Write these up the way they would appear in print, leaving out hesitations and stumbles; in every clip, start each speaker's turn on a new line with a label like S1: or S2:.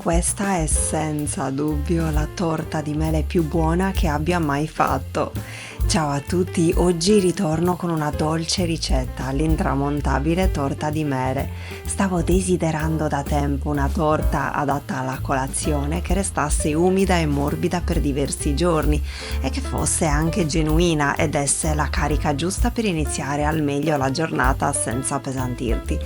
S1: Questa è senza dubbio la torta di mele più buona che abbia mai fatto. Ciao a tutti, oggi ritorno con una dolce ricetta, l'intramontabile torta di mele. Stavo desiderando da tempo una torta adatta alla colazione che restasse umida e morbida per diversi giorni e che fosse anche genuina e desse la carica giusta per iniziare al meglio la giornata senza appesantirti.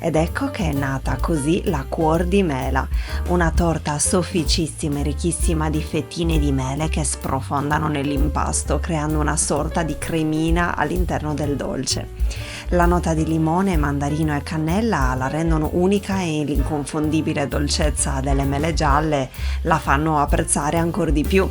S1: Ed ecco che è nata così la Cuor di Mela, una torta sofficissima e ricchissima di fettine di mele che sprofondano nell'impasto, creando una sorta di cremina all'interno del dolce. La nota di limone, mandarino e cannella la rendono unica e l'inconfondibile dolcezza delle mele gialle la fanno apprezzare ancora di più.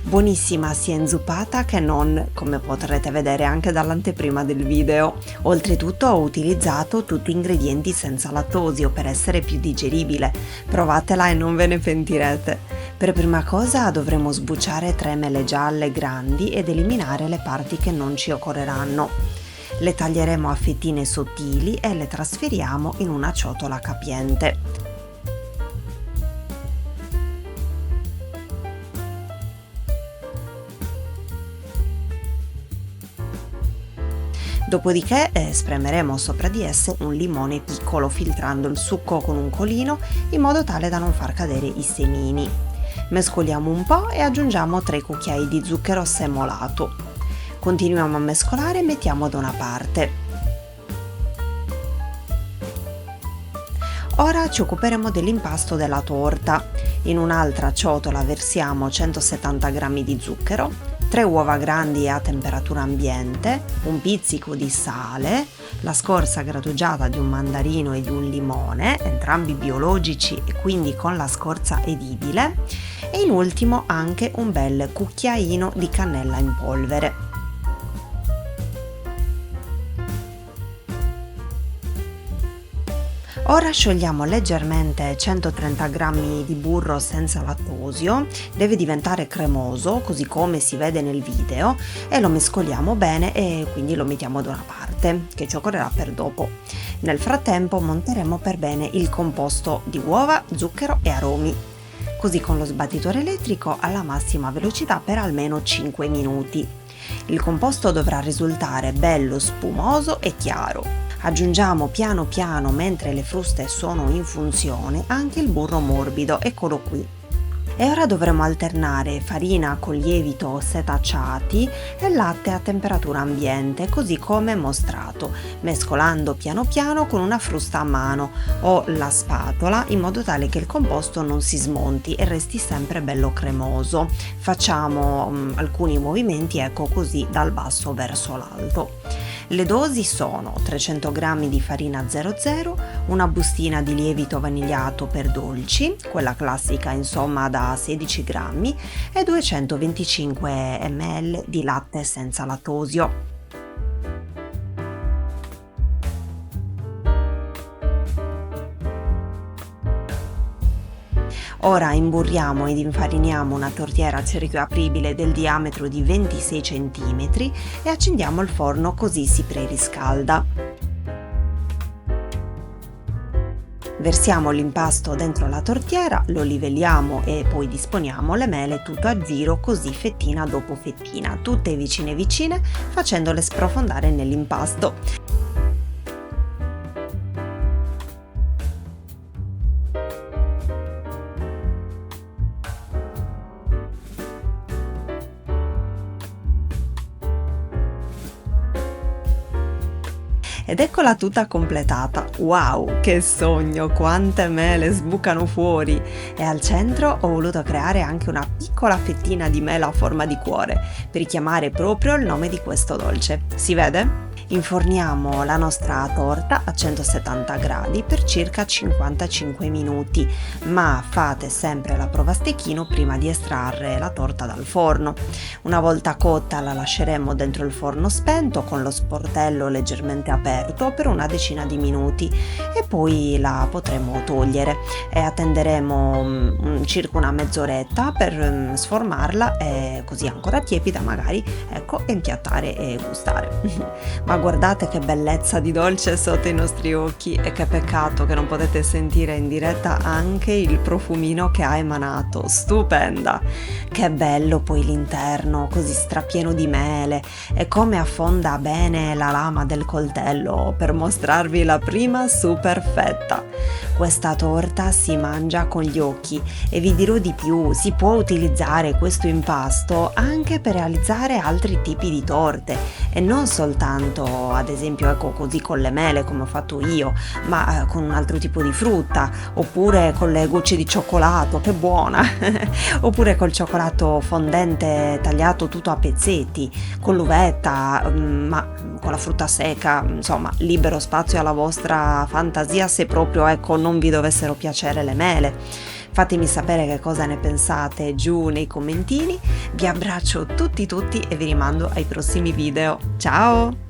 S1: Buonissima sia inzuppata che non, come potrete vedere anche dall'anteprima del video. Oltretutto ho utilizzato tutti ingredienti senza lattosio per essere più digeribile. Provatela e non ve ne pentirete. Per prima cosa dovremo sbucciare 3 mele gialle grandi ed eliminare le parti che non ci occorreranno. Le taglieremo a fettine sottili e le trasferiamo in una ciotola capiente. Dopodiché spremeremo sopra di esse un limone piccolo filtrando il succo con un colino in modo tale da non far cadere i semini. Mescoliamo un po' e aggiungiamo 3 cucchiai di zucchero semolato. Continuiamo a mescolare e mettiamo da una parte. Ora ci occuperemo dell'impasto della torta. In un'altra ciotola versiamo 170 g di zucchero, 3 uova grandi a temperatura ambiente, un pizzico di sale, la scorza grattugiata di un mandarino e di un limone, entrambi biologici e quindi con la scorza edibile, e in ultimo anche un bel cucchiaino di cannella in polvere. Ora sciogliamo leggermente 130 g di burro senza lattosio, deve diventare cremoso così come si vede nel video e lo mescoliamo bene e quindi lo mettiamo da una parte che ci occorrerà per dopo. Nel frattempo monteremo per bene il composto di uova, zucchero e aromi, così con lo sbattitore elettrico alla massima velocità per almeno 5 minuti. Il composto dovrà risultare bello spumoso e chiaro. Aggiungiamo piano piano mentre le fruste sono in funzione anche il burro morbido, eccolo qui. E ora dovremo alternare farina con lievito setacciati e latte a temperatura ambiente, così come mostrato, mescolando piano piano con una frusta a mano o la spatola in modo tale che il composto non si smonti e resti sempre bello cremoso. Facciamo alcuni movimenti, ecco così, dal basso verso l'alto. Le dosi sono 300 g di farina 00, una bustina di lievito vanigliato per dolci, quella classica insomma da 16 grammi, e 225 ml di latte senza lattosio. Ora imburriamo ed infariniamo una tortiera a cerchio apribile del diametro di 26 cm e accendiamo il forno così si preriscalda. Versiamo l'impasto dentro la tortiera, lo livelliamo e poi disponiamo le mele tutto a giro così fettina dopo fettina, tutte vicine vicine, facendole sprofondare nell'impasto. Ed eccola tutta completata. Wow, che sogno, quante mele sbucano fuori! E al centro ho voluto creare anche una piccola fettina di mela a forma di cuore, per richiamare proprio il nome di questo dolce. Si vede? Inforniamo la nostra torta a 170 gradi per circa 55 minuti, ma fate sempre la prova a stecchino prima di estrarre la torta dal forno. Una volta cotta la lasceremo dentro il forno spento con lo sportello leggermente aperto per una decina di minuti e poi la potremo togliere e attenderemo circa una mezz'oretta per sformarla e così ancora tiepida magari, ecco, e impiattare e gustare. Ma guardate che bellezza di dolce sotto i nostri occhi e che peccato che non potete sentire in diretta anche il profumino che ha emanato, stupenda! Che bello poi l'interno, così strapieno di mele e come affonda bene la lama del coltello per mostrarvi la prima super fetta. Questa torta si mangia con gli occhi e vi dirò di più, si può utilizzare questo impasto anche per realizzare altri tipi di torte e non soltanto ad esempio ecco così con le mele come ho fatto io, ma con un altro tipo di frutta oppure con le gocce di cioccolato, che buona, oppure col cioccolato fondente tagliato tutto a pezzetti, con l'uvetta, ma con la frutta secca, insomma libero spazio alla vostra fantasia se proprio ecco non vi dovessero piacere le mele. Fatemi sapere che cosa ne pensate giù nei commentini, vi abbraccio tutti e vi rimando ai prossimi video. Ciao!